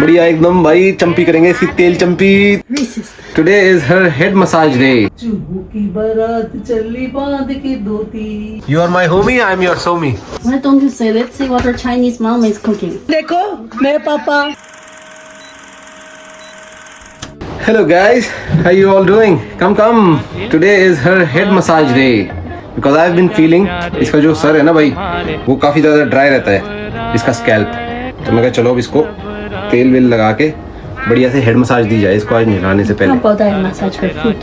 बढ़िया एकदम भाई, चंपी करेंगे इसकी तेल champi. Today is her head massage day. चूहों की बारात चली बांध के धोती। You are my homie, I am your somi. Why don't you say, let's see what our Chinese mom is cooking? देखो मेरे पापा। Hello guys, how you all doing? Come. Today is her head massage day. Because I have been feeling इसका जो sir है ना भाई, वो काफी ज्यादा ड्राई रहता है, इसका स्कैल्प। तो मैं कहा चलो अब इसको तेल वेल लगा के बढ़िया से हेड मसाज दी जाए इसको आज नहलाने से How पहले। about I massage her foot?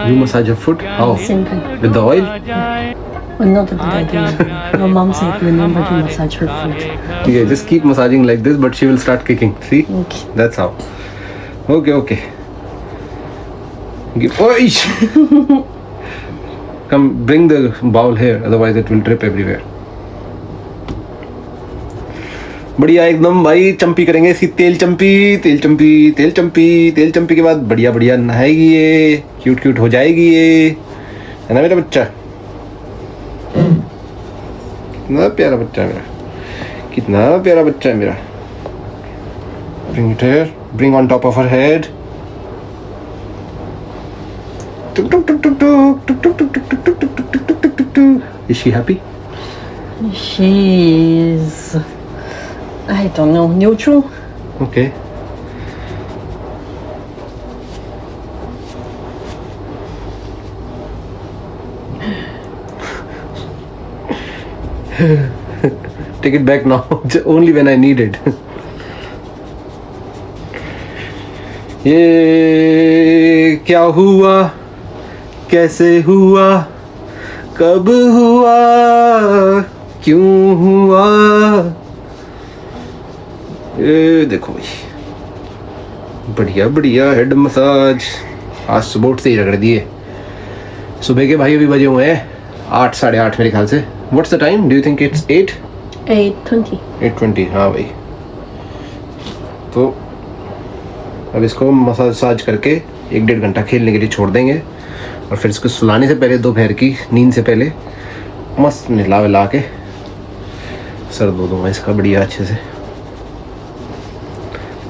You massage your foot? How? Same time. With the oil? Well, not a good idea. Your mom said remember to massage her foot. Yeah, just keep massaging like this, but she will start kicking. See? Okay. That's how. Okay. Oi! Come, bring the bowl here, otherwise it will drip everywhere. बढ़िया एकदम भाई, चंपी करेंगे इसकी तेल चंपी के बाद बढ़िया नहाएगी ये, क्यूट हो जाएगी ये, है ना मेरा बच्चा? कितना प्यारा बच्चा है मेरा। Bring it here, bring on top of her head. Is she happy? She's, I don't know, neutral. Okay. Take it back now. Only when I need it. ये क्या हुआ, कैसे हुआ, कब हुआ, क्यों हुआ? ये देखो भाई, बढ़िया हेड मसाज। आज सुबह उठते ही रगड़ दिए। सुबह के भाई अभी बजे हुए हैं 8, 8:30 मेरे ख्याल से। What's the time? Do you think it's 8? 8:20. 8:20, हाँ भाई। तो अब इसको मसाज करके 1-1.5 घंटा खेलने के लिए छोड़ देंगे और फिर इसको सुलाने से पहले, दोपहर की नींद से पहले मस्त नहला के सर धो दूँगा इसका बढ़िया अच्छे से।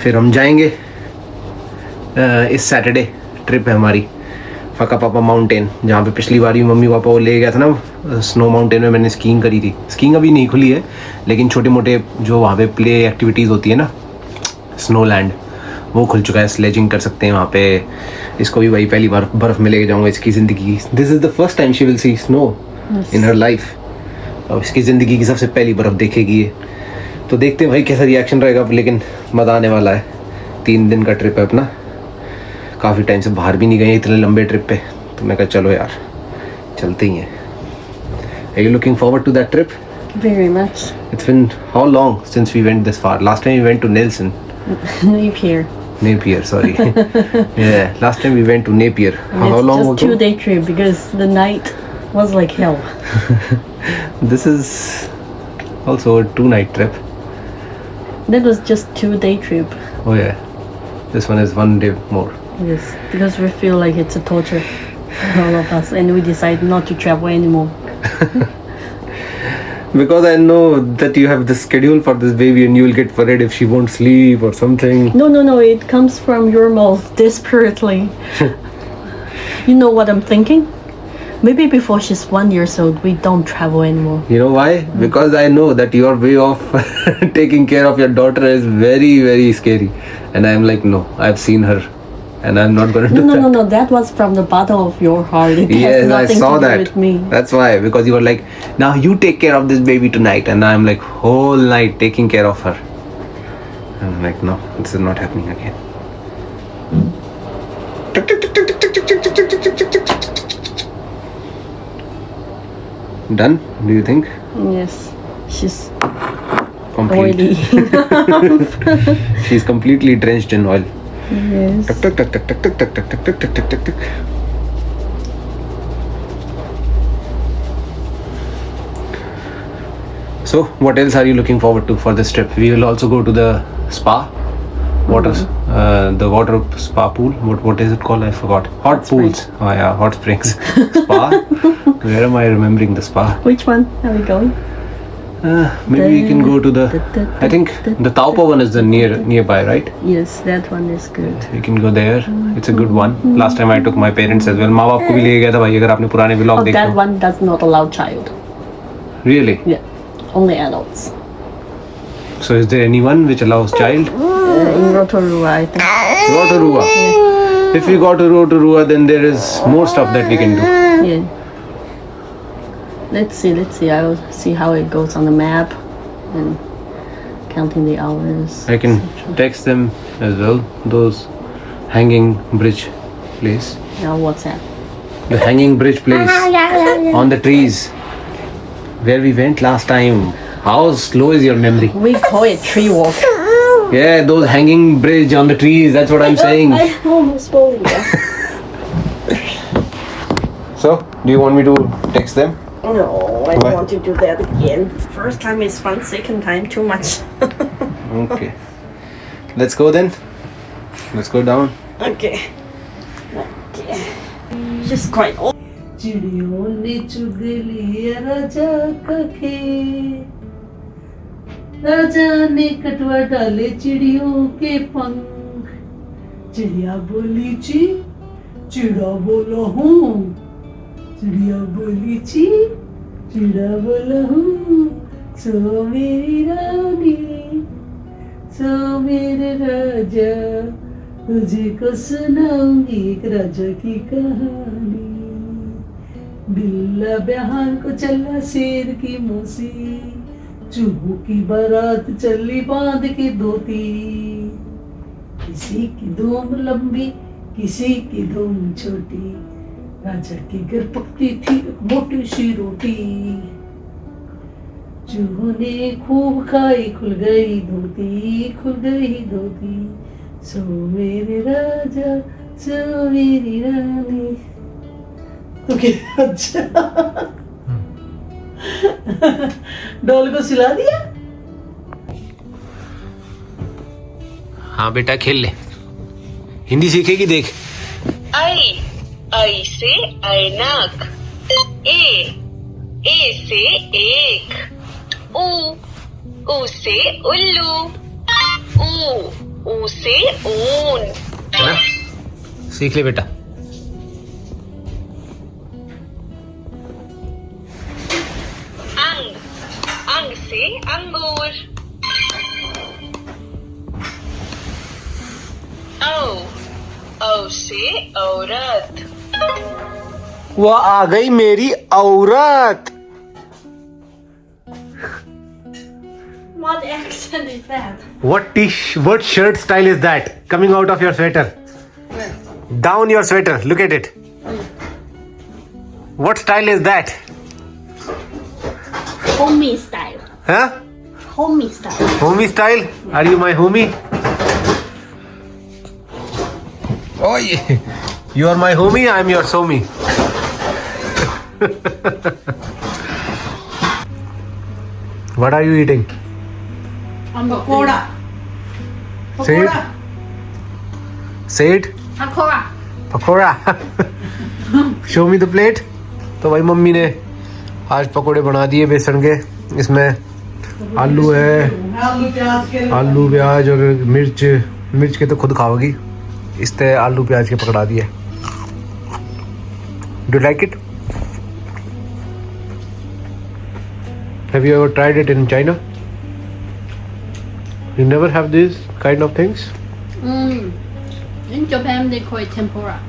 फिर हम जाएंगे इस सैटरडे, ट्रिप है हमारी फका पापा माउंटेन, जहाँ पे पिछली बार ही मम्मी पापा वो ले गया था ना, स्नो माउंटेन में मैंने स्कीइंग करी थी। स्कीइंग अभी नहीं खुली है, लेकिन छोटे मोटे जो वहाँ पे प्ले एक्टिविटीज़ होती है ना, स्नो लैंड, वो खुल चुका है। स्लेजिंग कर सकते हैं वहाँ पे। इसको भी वही पहली बार बर्फ़ में लेके जाऊँगा इसकी ज़िंदगी। This is the first time she will see snow in her life. और इसकी ज़िंदगी की सबसे पहली बर्फ़ देखेगी ये। तो देखते हैं भाई कैसा रिएक्शन रहेगा, लेकिन मज़ा आने वाला है। 3 दिन का ट्रिप है अपना। काफ़ी टाइम से बाहर भी नहीं गए इतने लंबे ट्रिप पे, तो मैं कहा चलो यार चलते ही हैं। Are you looking forward to that trip? Very much. It's been how long since we went this far? Last time we went to Nelson. Napier, sorry. Yeah, last time we went to Napier. And How long it's just ago? 2-day trip because the night was like hell. This is also a 2-night trip. That was just 2-day trip. Oh yeah, this one is 1 day more. Yes, because we feel like it's a torture, all of us, and we decide not to travel anymore. Because I know that you have the schedule for this baby and you will get worried if she won't sleep or something. No, it comes from your mouth desperately. You know what I'm thinking? Maybe before she's 1 year old, we don't travel anymore. You know why? Because I know that your way of taking care of your daughter is very, very scary. And I am like, no, I've seen her. And I'm not going to do that. No, that was from the bottom of your heart. It has Yes, I nothing saw to do that. with me. That's why, because you were like, now you take care of this baby tonight, and I'm like whole night taking care of her. I'm like, no, this is not happening again. Done? Do you think? Yes, she's Complete. oily. She's completely drenched in oil. Yes. Tuck. So, what else are you looking forward to for this trip? We will also go to the spa, the water spa pool. What is it called? I forgot. Hot pools. Oh yeah, hot springs. Spa. Where am I remembering the spa? Which one are we going? Maybe we can go to the. I think the Taupo one is the nearby, right? Yes, that one is good. We can go there. It's a good one. Last time I took my parents as well. माँ बाप को भी ले गया था भाई अगर आपने पुराने vlog Oh, देखे that हो. one does not allow child. Really? Yeah, only adults. So is there anyone which allows child? In Rotorua, I think. Rotorua. If we go to Rotorua, then there is more stuff that we can do. Yeah. Let's see. I will see how it goes on the map and counting the hours. I can text them as well. Those hanging bridge place. Now WhatsApp. The hanging bridge place on the trees where we went last time. How slow is your memory? We call it tree walk. Yeah, those hanging bridge on the trees. That's what I'm saying. I almost falling down. So, do you want me to text them? No, I Why? don't want to do that again. First time is fun, second time too much. Okay. Let's go then. Let's go down. Okay. Just quite old. चिड़ियों ने चुग लिया राजा का खेत, राजा ने कटवा डाले चिड़ियों के पंख, चिड़िया बोली ची, चिड़ा बोला हूँ, चिड़िया बोली ची, चिड़ा बोला हूँ, सो मेरी रानी, सो मेरे राजा, तुझे को सुनाऊंगी एक राजा की कहानी। बिल्ला बिहार को चला शेर की मौसी, चूहों की बारात चली बांध के धोती, किसी की धूम लंबी किसी की धूम छोटी, राजा के घर पकती थी मोटी सी रोटी, चूहों ने खूब खाई खुल गई धोती, सो मेरे राजा सो मेरी रानी। ओके अच्छा डॉल को सिला दिया। हाँ बेटा खेल ले, हिंदी सीखेगी देख। आई से ऐनक, ए से एक, ऊ से उल्लू, ऊ से ऊन। है ना, सीख ले बेटा। अंग से अंगूर, औ से औरत। वो आ गई मेरी औरत। What accent is that? What shirt style is that coming out of your sweater? Down your sweater. Look at it. What style is that? Homie style. Huh? Homie style. Homie style? Are you my homie? Oh yeah. You are my homie, I am your somie. What are you eating? Pakora Say it. Say it. Pakora. Pakora. Show me the plate. तो भाई mummy ने आज पकोड़े बना दिए बेसन के। इसमें आलू है, आलू प्याज और मिर्च के तो खुद खाओगी। इस तरह आलू प्याज के पकड़ा दिए। Do you like it? Have you ever tried it in China? You never have these kind of things? In Japan, they call it tempura.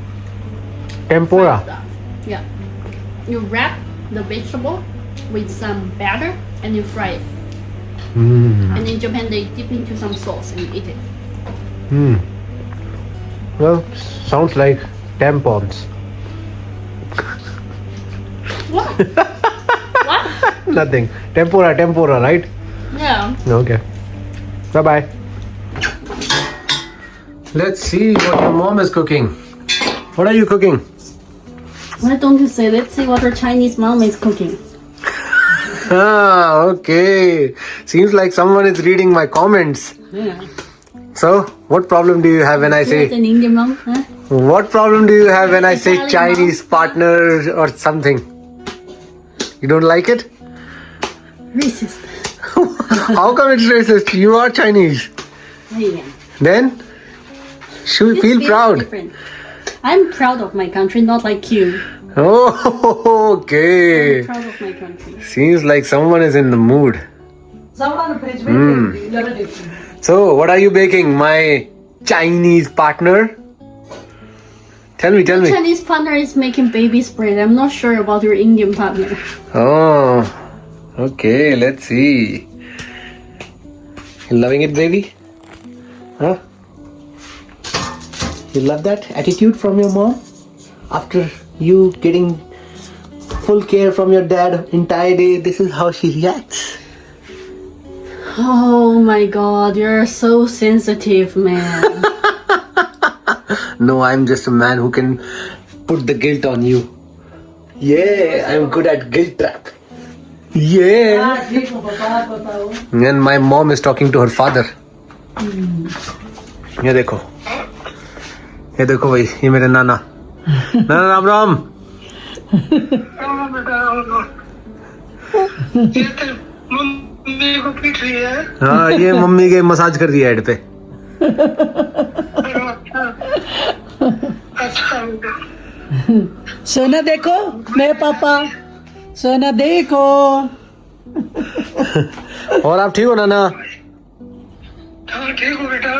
Tempura. Yeah. You wrap the vegetable with some batter and you fry it. And in Japan, they dip into some sauce and eat it. Well, sounds like tampons. What? What? Nothing. Tempura, right? Yeah. Okay. Bye-bye. Let's see what your mom is cooking. What are you cooking? Why don't you say, let's see what her Chinese mom is cooking? Ah, okay. Seems like someone is reading my comments. Yeah. So, what problem do you have when I It's say... an Indian mom, huh? What problem do you have when I say Italian Chinese partner or something? You don't like it? Racist. How come it's racist? You are Chinese. I am. Then should This feel feels proud. different. I'm proud of my country, not like you. Oh, I'm okay. proud of my country. Seems like someone is in the mood. सामान fridge में लगा देती हूँ. So, what are you baking, my Chinese partner? Tell me. Chinese partner is making baby spread. I'm not sure about your Indian partner. Oh, okay. Let's see. You loving it, baby? Huh? You love that attitude from your mom? After you getting full care from your dad entire day, this is how she reacts. Oh my god, you're so sensitive, man. No, I'm just a man who can put the guilt on you. Yeah, I'm good at guilt trap. Yeah. हाँ, ठीक हो पापा, बताओ. And my mom is talking to her father. ये देखो भाई, ये मेरे नाना. नाना राम राम. मम्मी को पीट रही है. हाँ, ये मम्मी के मसाज कर दिया हेड पे. अच्छा सोना देखो, मेरे पापा. सोना देखो. और आप ठीक हो नाना? हाँ ठीक हो बेटा.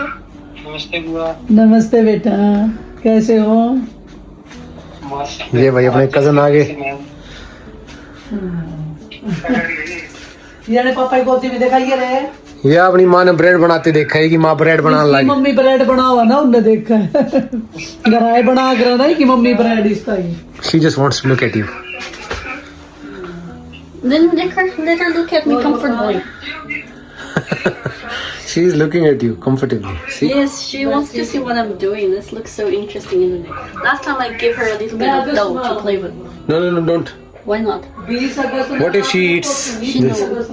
नमस्ते बुआ. नमस्ते बेटा, कैसे हो? ये भाई अपने कजन आ गए. यानी पापा की गोदी में दिखाइए रे. ये अपनी माँ ने ब्रेड बनाते देखा है कि माँ ब्रेड बनाने लगी. मम्मी ब्रेड बनावा ना, उनने देखा है. गराए बना कर ना कि मम्मी ब्रेड इसका ही. She just wants to look at you. Then let her look at me comfortably. She is looking at you comfortably. See? Yes, she wants to see what I'm doing. This looks so interesting, isn't it? Last time I gave her a little bit of dough to play with. No, don't. Why not? 20 August. What if she eats She this? knows.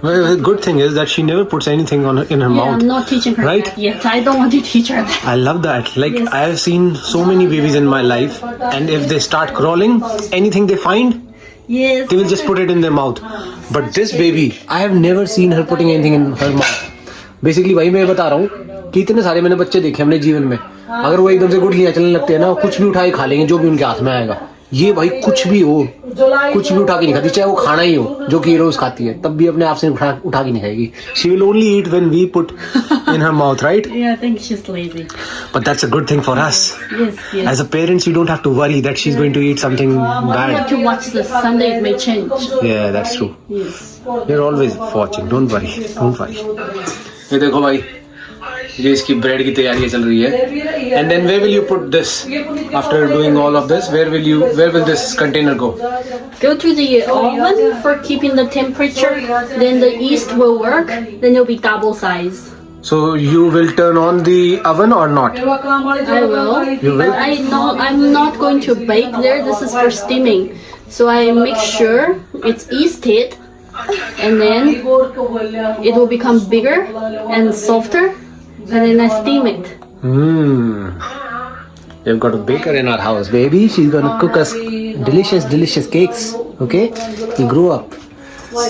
Well, the good thing is that she never puts anything in her Yeah, mouth. I'm not teaching her Right? that yet. I don't want to teach her that. I love that. Like, Yes. I have seen so many babies in my life, and if they start crawling, anything they find, Yes. they will just put it in their mouth. But this baby, I have never seen her putting anything in her mouth. Basically, भाई मैं बता रहा हूँ कि इतने सारे मैंने बच्चे देखे अपने जीवन में. अगर वो एकदम से गुठलियाँ चलने लगते हैं ना, कुछ भी उठा के खा लेंगे जो भी उनके हाथ में आएगा. ये भाई कुछ भी हो, कुछ भी उठा के नहीं खाती, चाहे वो खाना ही हो जो कि रोज खाती है, तब भी अपने आप से उठा के नहीं खाएगी. She will only eat when we put in her mouth, right? Yeah, I think she's lazy. But that's a good thing for us. Yes, yes. As a parents, you don't have to worry that she's going to eat something I have bad. to watch this. Someday it may change. Yeah, that's true. Yes. You're always watching. Don't worry. ये देखो भाई, ये इसकी bread की तैयारी चल रही है. And then where will you put this? After doing all of this, where will this container go? Go to the oven for keeping the temperature. Then the yeast will work. Then it'll be double size. So you will turn on the oven or not? I will. You will? But I know I'm not going to bake there. This is for steaming. So I make sure it's yeasted, and then it will become bigger and softer, and then I steam it. We've got a baker in our house, baby. She's gonna cook us delicious cakes. Okay? You grow up.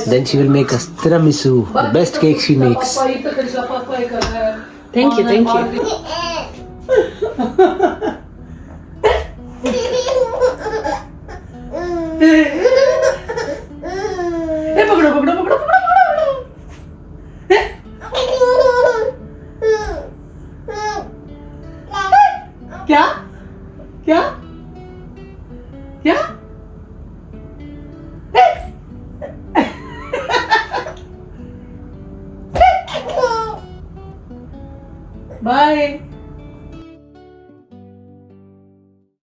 Then she will make us tiramisu, the best cake she makes. Thank you. पकड़ो. क्या? Bye.